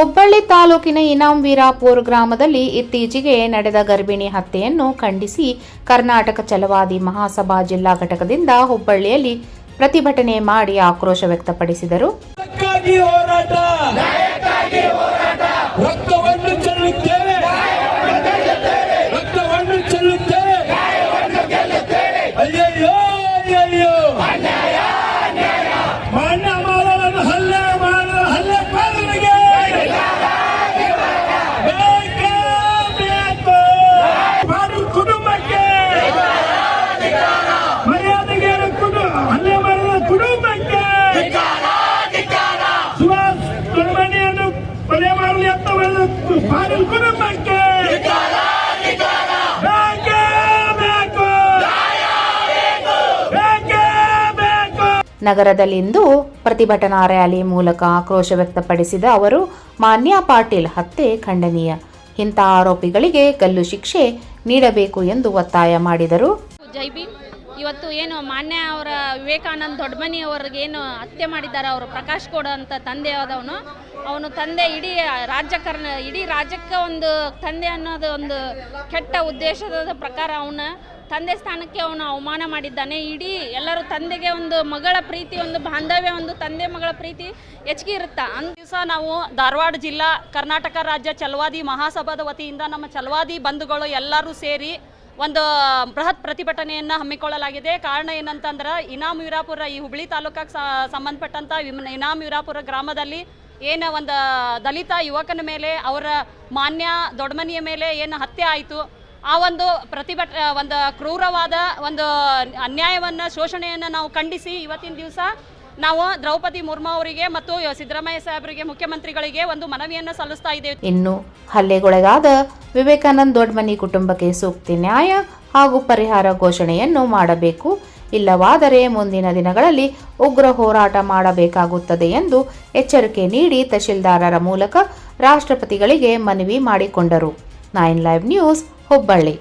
ಹುಬ್ಬಳ್ಳಿ ತಾಲೂಕಿನ ಇನಾಂ ವೀರಾಪುರ ಗ್ರಾಮದಲ್ಲಿ ಇತ್ತೀಚೆಗೆ ನಡೆದ ಗರ್ಭಿಣಿ ಹತ್ಯೆಯನ್ನು ಖಂಡಿಸಿ ಕರ್ನಾಟಕ ಛಲವಾದಿ ಮಹಾಸಭಾ ಜಿಲ್ಲಾ ಘಟಕದಿಂದ ಹುಬ್ಬಳ್ಳಿಯಲ್ಲಿ ಪ್ರತಿಭಟನೆ ಮಾಡಿ ಆಕ್ರೋಶ ವ್ಯಕ್ತಪಡಿಸಿದರು. ನಗರದಲ್ಲಿಂದು ಪ್ರತಿಭಟನಾ ರ್ಯಾಲಿ ಮೂಲಕ ಆಕ್ರೋಶ ವ್ಯಕ್ತಪಡಿಸಿದ ಅವರು, ಮಾನ್ಯ ಪಾಟೀಲ್ ಹತ್ಯೆ ಖಂಡನೀಯ, ಇಂಥ ಆರೋಪಿಗಳಿಗೆ ಗಲ್ಲು ಶಿಕ್ಷೆ ನೀಡಬೇಕು ಎಂದು ಒತ್ತಾಯ ಮಾಡಿದರು. ಜೈ ಭೀಮ್. ಇವತ್ತು ಏನು ಮಾನ್ಯ ಅವರ ವಿವೇಕಾನಂದ ದೊಡ್ಡಮನಿ ಅವ್ರಿಗೇನು ಹತ್ಯೆ ಮಾಡಿದ್ದಾರೆ, ಅವರು ಪ್ರಕಾಶ್ ಗೌಡ ಅಂತ ತಂದೆ ಆದವನು, ಅವನು ತಂದೆ ಇಡೀ ರಾಜ್ಯಕ್ಕೆ ಒಂದು ತಂದೆ ಅನ್ನೋದು ಒಂದು ಕೆಟ್ಟ ಉದ್ದೇಶದ ಪ್ರಕಾರ ಅವನ ತಂದೆ ಸ್ಥಾನಕ್ಕೆ ಅವನು ಅವಮಾನ ಮಾಡಿದ್ದಾನೆ. ಇಡೀ ಎಲ್ಲರೂ ತಂದೆಗೆ ಒಂದು ಮಗಳ ಪ್ರೀತಿ, ಒಂದು ಬಾಂಧವ್ಯ, ಒಂದು ತಂದೆ ಮಗಳ ಪ್ರೀತಿ ಹೆಚ್ಚಿಗೆ ಇರುತ್ತೆ. ಅಂದ ದಿವಸ ನಾವು ಧಾರವಾಡ ಜಿಲ್ಲಾ ಕರ್ನಾಟಕ ರಾಜ್ಯ ಛಲವಾದಿ ಮಹಾಸಭಾದ ವತಿಯಿಂದ ನಮ್ಮ ಛಲವಾದಿ ಬಂಧುಗಳು ಎಲ್ಲರೂ ಸೇರಿ ಒಂದು ಬೃಹತ್ ಪ್ರತಿಭಟನೆಯನ್ನು ಹಮ್ಮಿಕೊಳ್ಳಲಾಗಿದೆ. ಕಾರಣ ಏನಂತಂದ್ರೆ, ಇನಾಂ ವೀರಾಪುರ ಈ ಹುಬ್ಬಳ್ಳಿ ತಾಲೂಕಿಗೆ ಸಂಬಂಧಪಟ್ಟಂಥ ಇನಾಂ ವೀರಾಪುರ ಗ್ರಾಮದಲ್ಲಿ ಏನು ಒಂದು ದಲಿತ ಯುವಕನ ಮೇಲೆ, ಅವರ ಮಾನ್ಯ ದೊಡ್ಡಮನಿಯ ಮೇಲೆ ಏನು ಹತ್ಯೆ ಆಯಿತು, ಆ ಒಂದು ಒಂದು ಕ್ರೂರವಾದ ಒಂದು ಅನ್ಯಾಯವನ್ನು, ಶೋಷಣೆಯನ್ನು ನಾವು ಖಂಡಿಸಿ ಇವತ್ತಿನ ದಿವಸ ನಾವು ದ್ರೌಪದಿ ಮುರ್ಮು ಅವರಿಗೆ ಮತ್ತು ಸಿದ್ದರಾಮಯ್ಯ ಸಾಹೇಬರಿಗೆ, ಮುಖ್ಯಮಂತ್ರಿಗಳಿಗೆ ಒಂದು ಮನವಿಯನ್ನು ಸಲ್ಲಿಸ್ತಾ ಇದ್ದೇವೆ. ಇನ್ನು ಹಲ್ಲೆಗೊಳಗಾದ ವಿವೇಕಾನಂದ ದೊಡ್ಡಮನಿ ಕುಟುಂಬಕ್ಕೆ ಸೂಕ್ತ ನ್ಯಾಯ ಹಾಗೂ ಪರಿಹಾರ ಘೋಷಣೆಯನ್ನು ಮಾಡಬೇಕು, ಇಲ್ಲವಾದರೆ ಮುಂದಿನ ದಿನಗಳಲ್ಲಿ ಉಗ್ರ ಹೋರಾಟ ಮಾಡಬೇಕಾಗುತ್ತದೆ ಎಂದು ಎಚ್ಚರಿಕೆ ನೀಡಿ ತಹಶೀಲ್ದಾರರ ಮೂಲಕ ರಾಷ್ಟ್ರಪತಿಗಳಿಗೆ ಮನವಿ ಮಾಡಿಕೊಂಡರು. 9 ಲೈವ್ ನ್ಯೂಸ್ ಹುಬ್ಬಳ್ಳಿ.